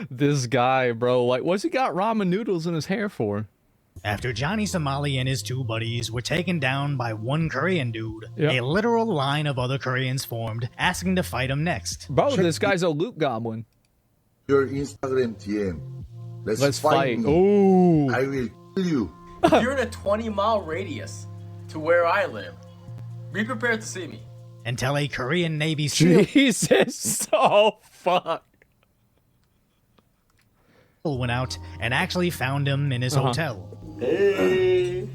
This guy, bro, like, what's he got ramen noodles in his hair for? After Johnny Somali and his two buddies were taken down by one Korean dude, Yep. a literal line of other Koreans formed, asking to fight him next. Bro, this guy's a loot goblin. Your Instagram DM. Let's fight. Me. Ooh. I will kill you. You're in a 20-mile radius to where I live. Be prepared to see me. Until a Korean Navy SEAL Jesus. Oh, fuck. went out and actually found him in his hotel. Hey.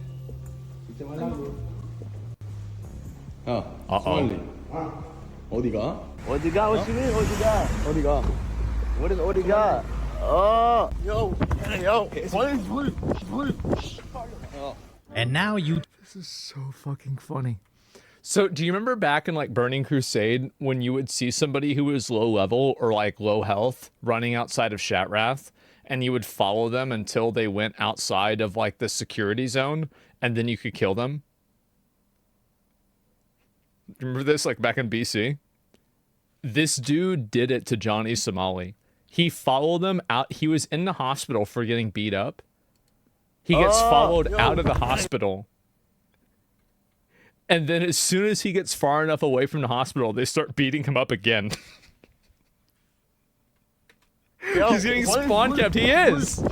Uh-oh. 어디가? 어디가? What you mean? 어디가? 어디가? What is 어디가? Yo. And now you This is so fucking funny. So, do you remember back in, like, Burning Crusade when you would see somebody who was low level or, like, low health running outside of Shatrath, and you would follow them until they went outside of, like, the security zone, and then you could kill them? Remember this, like, back in BC? This dude did it to Johnny Somali. He followed them out. He was in the hospital for getting beat up. He gets followed out of the hospital. And then as soon as he gets far enough away from the hospital, they start beating him up again. He's getting spawn capped. He is.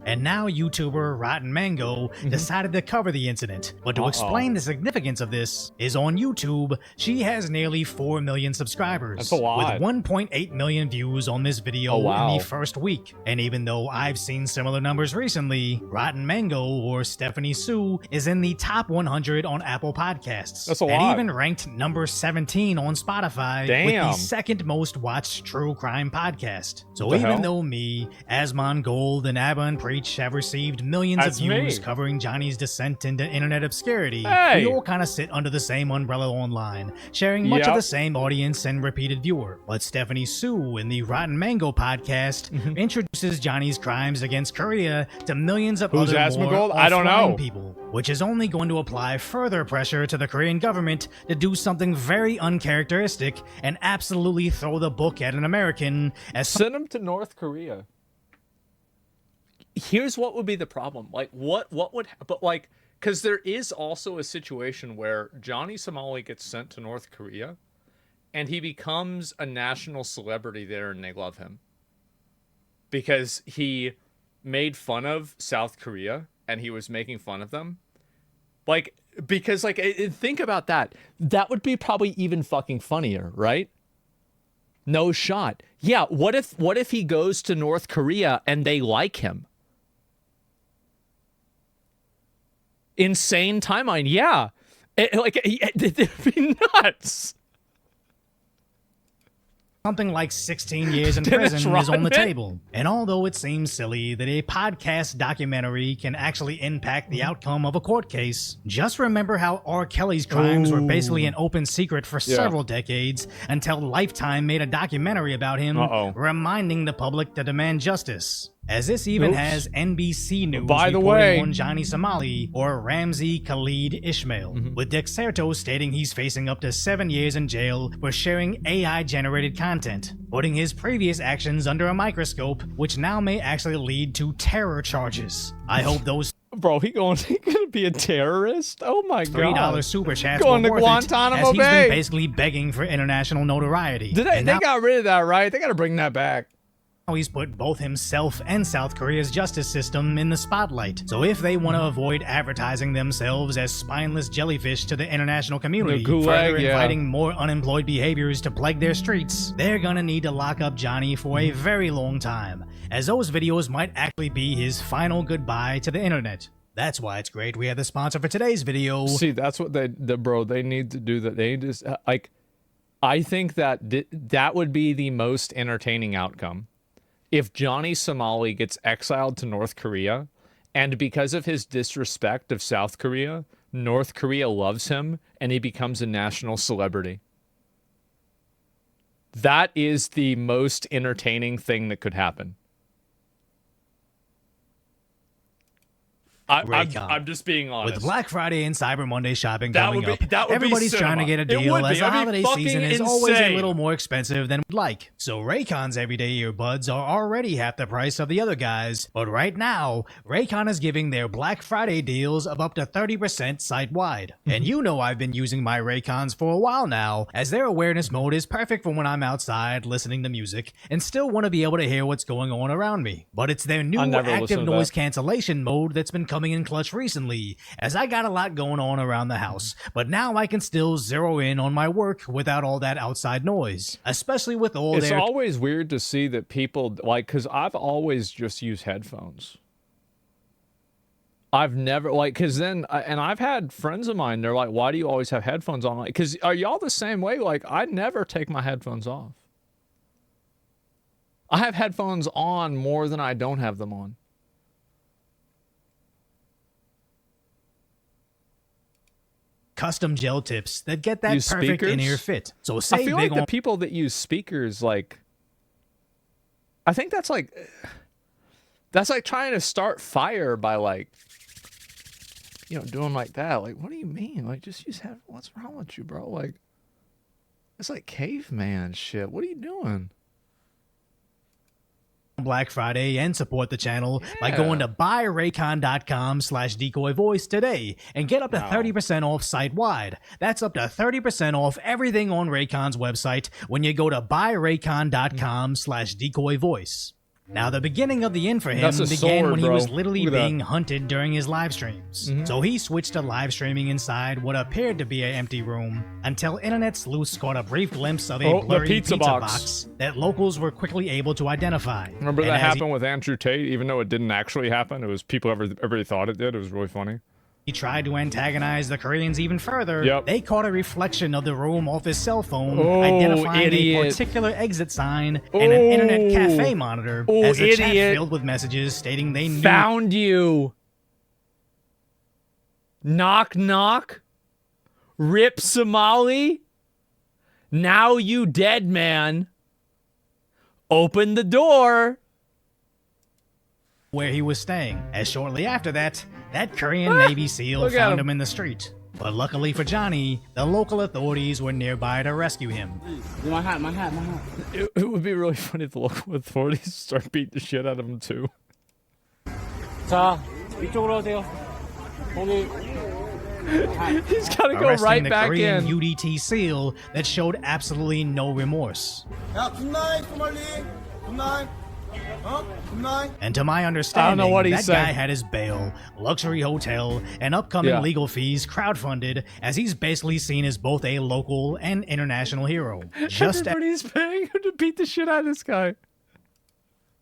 And now YouTuber Rotten Mango decided to cover the incident. But to explain the significance of this, is on YouTube, she has nearly 4 million subscribers. That's a lot. With 1.8 million views on this video in the first week. And even though I've seen similar numbers recently, Rotten Mango, or Stephanie Sue, is in the top 100 on Apple Podcasts. That's a and lot. even ranked number 17 on Spotify with the second most watched true crime podcast. So even though me, Asmongold, and Abba and Preach have received millions of views covering Johnny's descent into internet obscurity, we all kind of sit under the same umbrella online, sharing much of the same audience and repeated viewer. But Stephanie Sue in the Rotten Mango podcast introduces Johnny's crimes against Korea to millions of other Asmongold? more I don't know. people, which is only going to apply further pressure to the Korean government to do something very uncharacteristic and absolutely throw the book at an American as Send him to North Korea. Here's what would be the problem. Like, what would, but like, because there is also a situation where Johnny Somali gets sent to North Korea and he becomes a national celebrity there and they love him because he made fun of South Korea and he was making fun of them. Like, because like, think about that. That would be probably even fucking funnier, right? No shot. Yeah. What if he goes to North Korea and they like him? Insane timeline. Yeah. It'd be nuts. something like 16 years in prison is on the table. And although it seems silly that a podcast documentary can actually impact the outcome of a court case, just remember how R. Kelly's crimes were basically an open secret for several decades until Lifetime made a documentary about him, reminding the public to demand justice. As this even has NBC News reporting on Johnny Somali or Ramzi Khalid Ismail, with Dexerto stating he's facing up to 7 years in jail for sharing AI-generated content, putting his previous actions under a microscope, which now may actually lead to terror charges. I hope those Bro, he gonna be a terrorist? Oh my god. $3 super chats going were to worth Guantanamo it, as he's Bay. been basically begging for international notoriety. They got rid of that, right? They gotta bring that back. Now he's put both himself and South Korea's justice system in the spotlight. So if they want to avoid advertising themselves as spineless jellyfish to the international community, further inviting more unemployed behaviors to plague their streets, they're gonna need to lock up Johnny for a very long time, as those videos might actually be his final goodbye to the internet. That's why it's great we have the sponsor for today's video. See, that's what they need to do. That they just like, I think that that would be the most entertaining outcome. If Johnny Somali gets exiled to North Korea, and because of his disrespect of South Korea, North Korea loves him, and he becomes a national celebrity. That is the most entertaining thing that could happen. Raycon. I'm just being honest. With Black Friday and Cyber Monday shopping That coming would be- up, that would be everybody's trying to cinema. get a It deal would as be. the It'd be holiday fucking season is always a insane. little more expensive than we'd like. So Raycon's everyday earbuds are already half the price of the other guys, but right now, Raycon is giving their Black Friday deals of up to 30% site-wide. And you know I've been using my Raycons for a while now, as their awareness mode is perfect for when I'm outside listening to music and still want to be able to hear what's going on around me. But it's their new I never active listened to noise that. cancellation mode that's been coming in clutch recently, as I got a lot going on around the house, but now I can still zero in on my work without all that outside noise, especially with all It's their always weird to see that people like, because I've always just used headphones. I've never because then and I've had friends of mine, they're like, why do you always have headphones on? Like, because are y'all the same way? Like, I never take my headphones off. I have headphones on more than I don't have them on. custom gel tips that get that Use perfect speakers? in-ear fit. So I say feel big like the on people that use speakers, like, I think that's like trying to start fire by like, you know, doing like that. Like, what do you mean? Like, just use head. What's wrong with you, bro? Like, it's like caveman shit. What are you doing? Black Friday and support the channel by Yeah. going to buyraycon.com/decoyvoice today and get up to 30% off site-wide. That's up to 30% off everything on Raycon's website when you go to buyraycon.com/decoyvoice. Now, the beginning of the end for him That's a began sword, when he bro. was literally Look at that. being hunted during his live streams. So he switched to live streaming inside what appeared to be an empty room until internet sleuths caught a brief glimpse of a Oh, the blurry pizza pizza box. box that locals were quickly able to identify. Remember And that as he- happened with Andrew Tate, even though it didn't actually happen. It was people everybody thought it did. It was really funny. He tried to antagonize the Koreans even further. Yep. They caught a reflection of the room off his cell phone, Oh, identifying idiot. a particular exit sign and an internet cafe monitor Oh, as a chat idiot. filled with messages stating they knew Found you. Knock knock. Rip Somali. Now you dead, man. Open the door. where he was staying. As shortly after that, that Korean Navy SEAL Look at found him. him in the street. But luckily for Johnny, the local authorities were nearby to rescue him. My hat, my hat, my hat. It would be really funny if the local authorities start beating the shit out of him too. 자, 이쪽으로 오세요. 거기. He's got to go Arresting right the back Korean in. UDT SEAL that showed absolutely no remorse. 야, 굿나잇, 소말리. 굿나잇. 어? 굿나잇. And to my understanding, what he's that guy saying. had his bail, luxury hotel, and upcoming Yeah. legal fees crowdfunded, as he's basically seen as both a local and international hero. Just Everybody's paying him to beat the shit out of this guy.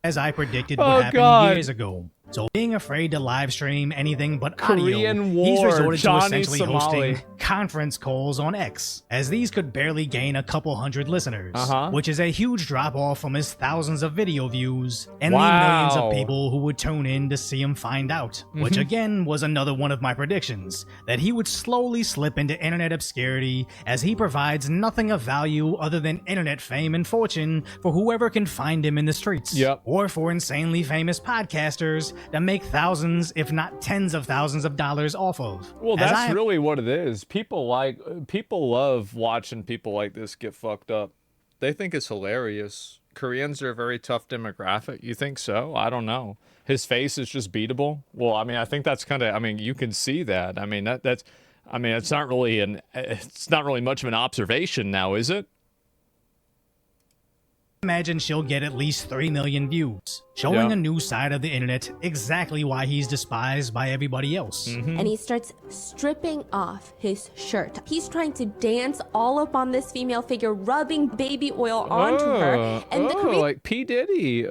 as I predicted Oh, would happen God. years ago. So being afraid to live stream anything but Korean audio, he's War, resorted Johnny to essentially Somali. hosting conference calls on X, as these could barely gain a couple hundred listeners, Uh-huh. which is a huge drop-off from his thousands of video views and Wow. the millions of people who would tune in to see him find out, which Mm-hmm. again was another one of my predictions, that he would slowly slip into internet obscurity as he provides nothing of value other than internet fame and fortune for whoever can find him in the streets, Yep. or for insanely famous podcasters that make thousands, if not tens of thousands of dollars off of. Well, As that's I- really what it is. People love watching people like this get fucked up. They think it's hilarious. Koreans are a very tough demographic. You think so? I don't know. His face is just beatable. Well, I mean, I think that's kind of. I mean, you can see that. I mean, that's. I mean, it's not really much of an observation now, is it? imagine she'll get at least 3 million views, showing Yeah. a new side of the internet, exactly why he's despised by everybody else. And he starts stripping off his shirt. He's trying to dance all up on this female figure, rubbing baby oil onto her. And the Korean like P Diddy.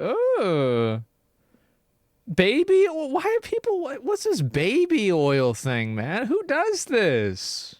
Baby, why are people? What's this baby oil thing, man? Who does this?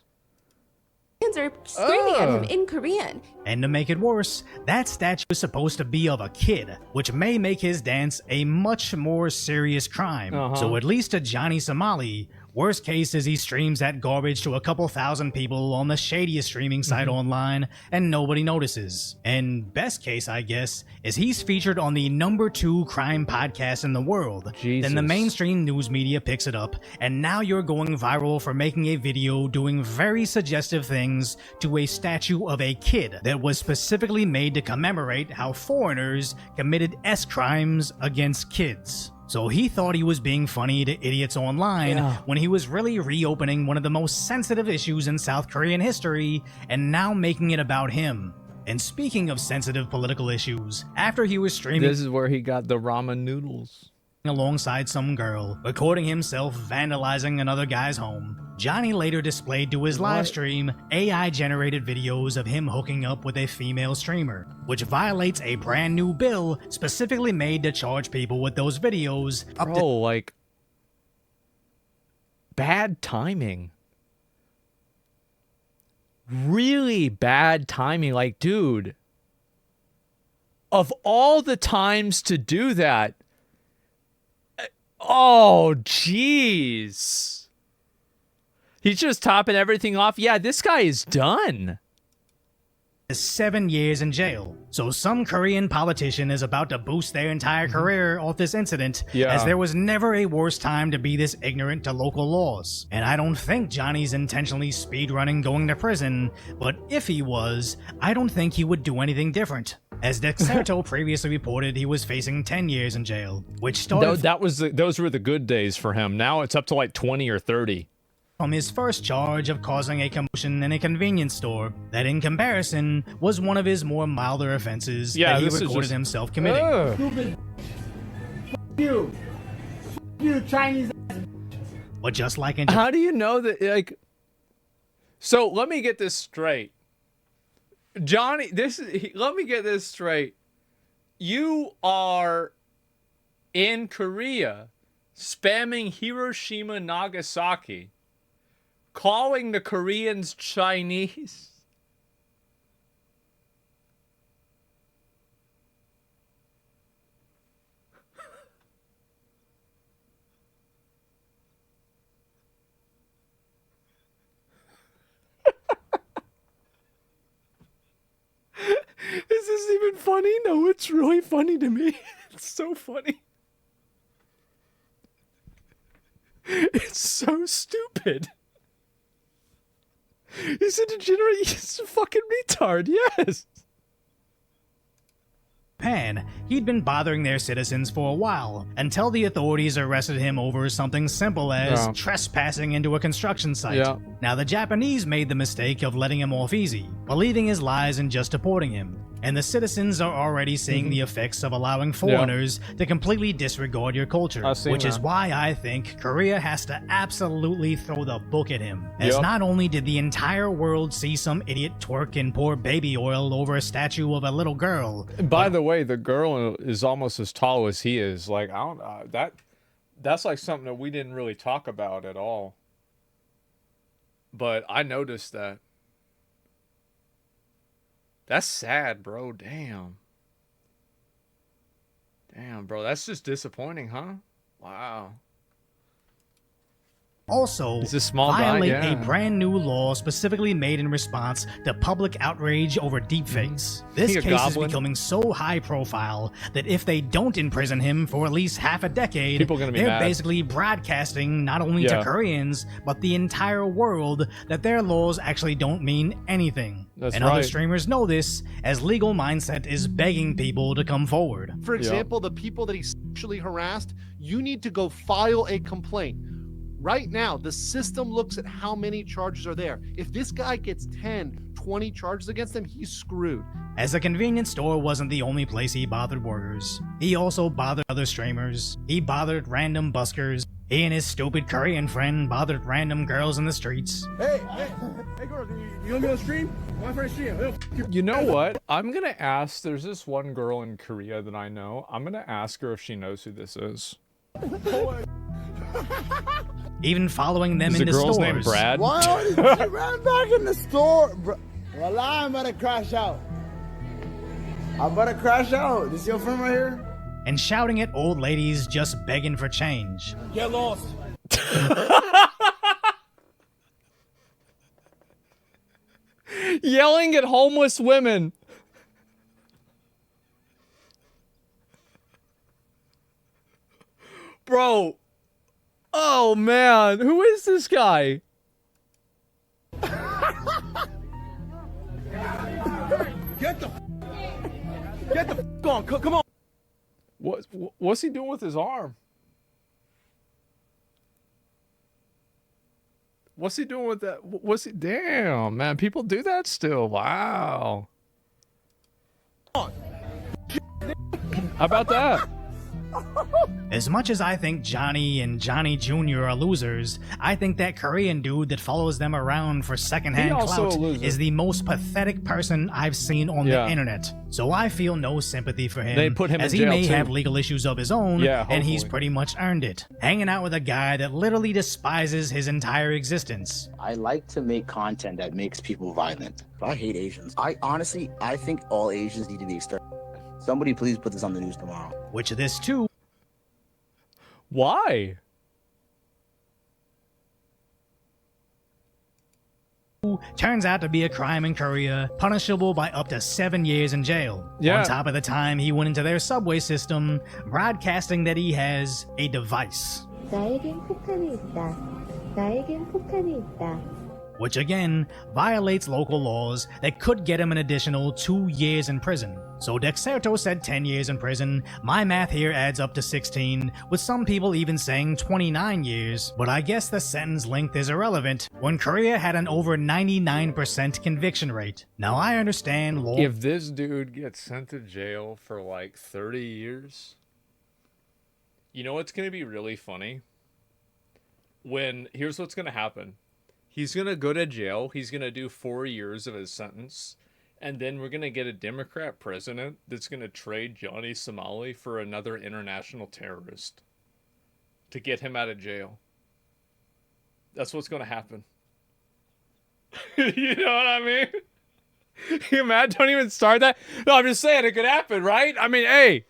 are screaming at him in Korean. And to make it worse, that statue is supposed to be of a kid, which may make his dance a much more serious crime. So at least to Johnny Somali, Worst case is he streams that garbage to a couple thousand people on the shadiest streaming site online and nobody notices. And best case, I guess, is he's featured on the #2 crime podcast in the world. Then the mainstream news media picks it up, and now you're going viral for making a video doing very suggestive things to a statue of a kid that was specifically made to commemorate how foreigners committed crimes against kids. So he thought he was being funny to idiots online when he was really reopening one of the most sensitive issues in South Korean history and now making it about him. And speaking of sensitive political issues, after he was streaming, this is where he got the ramen noodles, alongside some girl, recording himself vandalizing another guy's home, Johnny later displayed to his live stream AI-generated videos of him hooking up with a female streamer, which violates a brand new bill specifically made to charge people with those videos up to like bad timing. Really bad timing. Like, dude, of all the times to do that, oh, jeez. He's just topping everything off. Yeah, this guy is done. 7 years in jail. So some Korean politician is about to boost their entire career off this incident, as there was never a worse time to be this ignorant to local laws. And I don't think Johnny's intentionally speedrunning going to prison, but if he was, I don't think he would do anything different. As Dexerto previously reported, he was facing 10 years in jail, which started those were the good days for him. Now it's up to like 20 or 30. From his first charge of causing a commotion in a convenience store that in comparison was one of his more milder offenses that he recorded himself committing. Stupid. You. You Chinese. But just like in How do you know that, like, so let me get this straight. Johnny, let me get this straight. You are in Korea spamming Hiroshima, Nagasaki, calling the Koreans Chinese. Is this even funny? No, it's really funny to me. It's so funny. It's so stupid. He's a degenerate. He's a fucking retard. Yes. Japan, he'd been bothering their citizens for a while, until the authorities arrested him over something simple as trespassing into a construction site. Now, the Japanese made the mistake of letting him off easy, believing his lies and just deporting him. And the citizens are already seeing the effects of allowing foreigners to completely disregard your culture, which is why I think Korea has to absolutely throw the book at him. As not only did the entire world see some idiot twerk and pour baby oil over a statue of a little girl. By the way, the girl is almost as tall as he is. Like, I don't that's like something that we didn't really talk about at all. But I noticed that. That's sad, bro. Damn. Damn, bro. That's just disappointing, huh? Wow. Also, violate a brand new law specifically made in response to public outrage over deepfakes. This case is becoming so high profile that if they don't imprison him for at least half a decade, they're basically broadcasting not only to Koreans, but the entire world that their laws actually don't mean anything. Other streamers know this, as Legal Mindset is begging people to come forward. For example, the people that he sexually harassed, you need to go file a complaint. Right now, the system looks at how many charges are there. If this guy gets 10, 20 charges against him, he's screwed. As the convenience store wasn't the only place he bothered workers. He also bothered other streamers. He bothered random buskers. He and his stupid Korean friend bothered random girls in the streets. Hey, girl, you gonna be on stream? Why for a stream? You know what? I'm gonna ask, there's this one girl in Korea that I know. I'm gonna ask her if she knows who this is. Even following them into stores. Is the girl's name Brad? Why did she ran back in the store? Well, I'm about to crash out. I'm about to crash out. This your friend right here? And shouting at old ladies just begging for change. Get lost. Yelling at homeless women. Bro. Oh, man. Who is this guy? Get the on. Come on. What's he doing with his arm? What's he doing with that? Damn, man. People do that still. Wow. How about that? As much as I think Johnny and Johnny Jr. are losers, I think that Korean dude that follows them around for secondhand clout is the most pathetic person I've seen on the internet. So I feel no sympathy for him, They put him as in he jail may too. have legal issues of his own, and he's hopefully. pretty much earned it. Hanging out with a guy that literally despises his entire existence. I like to make content that makes people violent. I hate Asians. I think all Asians need to be exterminated. Somebody please put this on the news tomorrow. Which this too. Why? Turns out to be a crime in Korea, punishable by up to 7 years in jail. Yeah. On top of the time he went into their subway system, broadcasting that he has a device. 나에겐 폭탄이 있다. 나에겐 폭탄이 있다. Which again violates local laws that could get him an additional 2 years in prison. So Dexerto said 10 years in prison. My math here adds up to 16, with some people even saying 29 years. But I guess the sentence length is irrelevant when Korea had an over 99% conviction rate. Now I understand law. If this dude gets sent to jail for like 30 years, you know what's going to be really funny? Here's what's going to happen. He's going to go to jail. He's going to do 4 years of his sentence. And then we're going to get a Democrat president that's going to trade Johnny Somali for another international terrorist to get him out of jail. That's what's going to happen. You know what I mean? You mad? Don't even start that. No, I'm just saying it could happen, right? I mean, hey.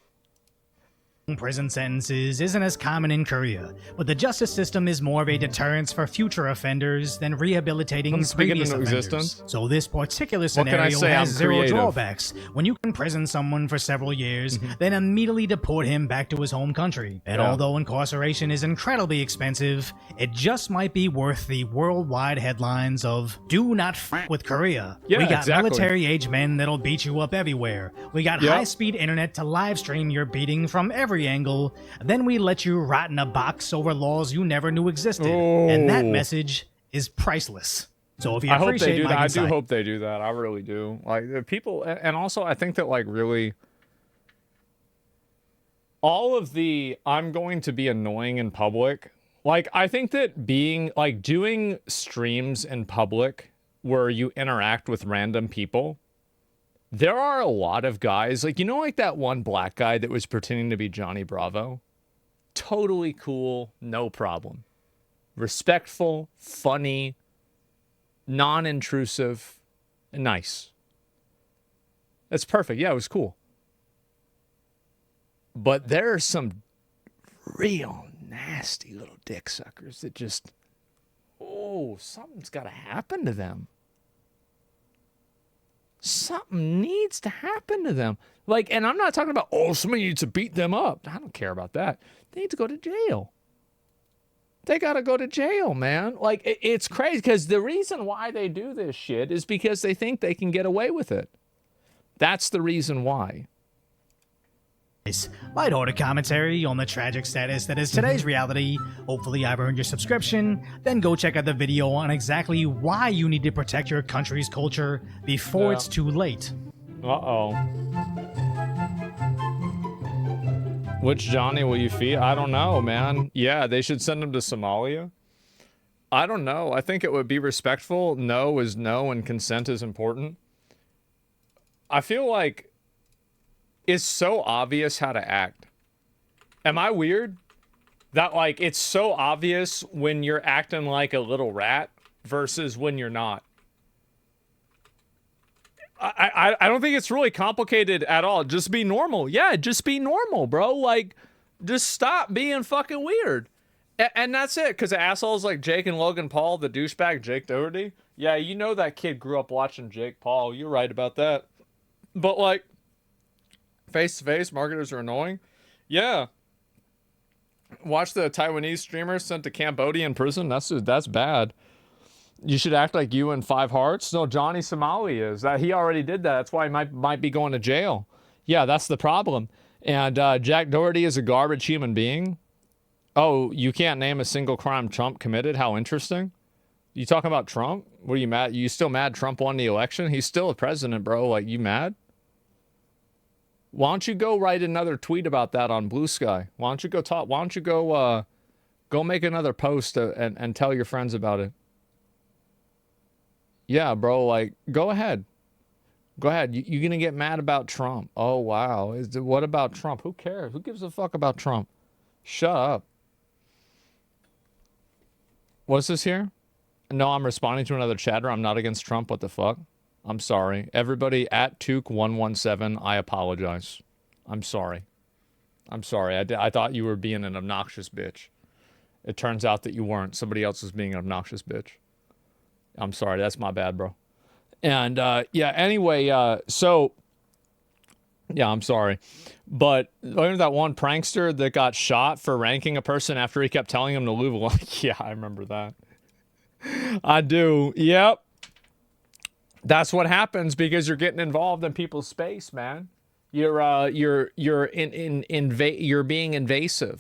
Prison sentences isn't as common in Korea, but the justice system is more of a deterrence for future offenders than rehabilitating previous offenders. So this particular scenario has zero drawbacks. When you imprison someone for several years, then immediately deport him back to his home country. And although incarceration is incredibly expensive, it just might be worth the worldwide headlines of "Do not f with Korea." Yeah, we got exactly. military-age men that'll beat you up everywhere. We got high-speed internet to live stream your beating from every angle. Then we let you rot in a box over laws you never knew existed. And that message is priceless. So if you appreciate my insight, I do hope they do that. I really do. Like the people, and also I think that like really all of the I'm going to be annoying in public. Like I think that being like doing streams in public where you interact with random people. There are a lot of guys, like, you know, like that one black guy that was pretending to be Johnny Bravo? Totally cool, no problem. Respectful, funny, non-intrusive, and nice. That's perfect. Yeah, it was cool. But there are some real nasty little dick suckers that just, something's got to happen to them. Something needs to happen to them. Like, and I'm not talking about, somebody needs to beat them up. I don't care about that. They need to go to jail. They got to go to jail, man. Like, it's crazy because the reason why they do this shit is because they think they can get away with it. That's the reason why. Lighthearted commentary on the tragic status that is today's reality. Hopefully I've earned your subscription. Then go check out the video on exactly why you need to protect your country's culture before it's too late. Uh-oh. Which Johnny will you feed? I don't know, man. Yeah, they should send him to Somalia. I don't know. I think it would be respectful. No is no and consent is important. I feel like it's so obvious how to act. Am I weird? That like it's so obvious when you're acting like a little rat versus when you're not. I don't think it's really complicated at all. Just be normal. Yeah, just be normal, bro. Like, just stop being fucking weird. And that's it, because assholes like Jake and Logan Paul, the douchebag Jake Doherty. Yeah, you know that kid grew up watching Jake Paul. You're right about that. But like, face-to-face, marketers are annoying. Yeah. Watch the Taiwanese streamer sent to Cambodian prison. That's bad. You should act like you in Five Hearts. No, Johnny Somali is. That he already did that. That's why he might be going to jail. Yeah, that's the problem. And Jack Doherty is a garbage human being. Oh, you can't name a single crime Trump committed? How interesting. You talking about Trump? What are you mad? You still mad Trump won the election? He's still a president, bro. Like, you mad? Why don't you go write another tweet about that on Blue Sky? Why don't you go talk? Why don't you go make another post and tell your friends about it? Yeah, bro. Like, go ahead. Go ahead. You're gonna get mad about Trump? Oh wow. What about Trump? Who cares? Who gives a fuck about Trump? Shut up. What's this here? No, I'm responding to another chatter. I'm not against Trump. What the fuck? I'm sorry. Everybody at Took117, I apologize. I'm sorry. I'm sorry. I thought you were being an obnoxious bitch. It turns out that you weren't. Somebody else was being an obnoxious bitch. I'm sorry. That's my bad, bro. And, yeah, anyway, so, yeah, I'm sorry. But remember that one prankster that got shot for ranking a person after he kept telling him to leave alone? Yeah, I remember that. I do. Yep. That's what happens because you're getting involved in people's space, man. You're being invasive.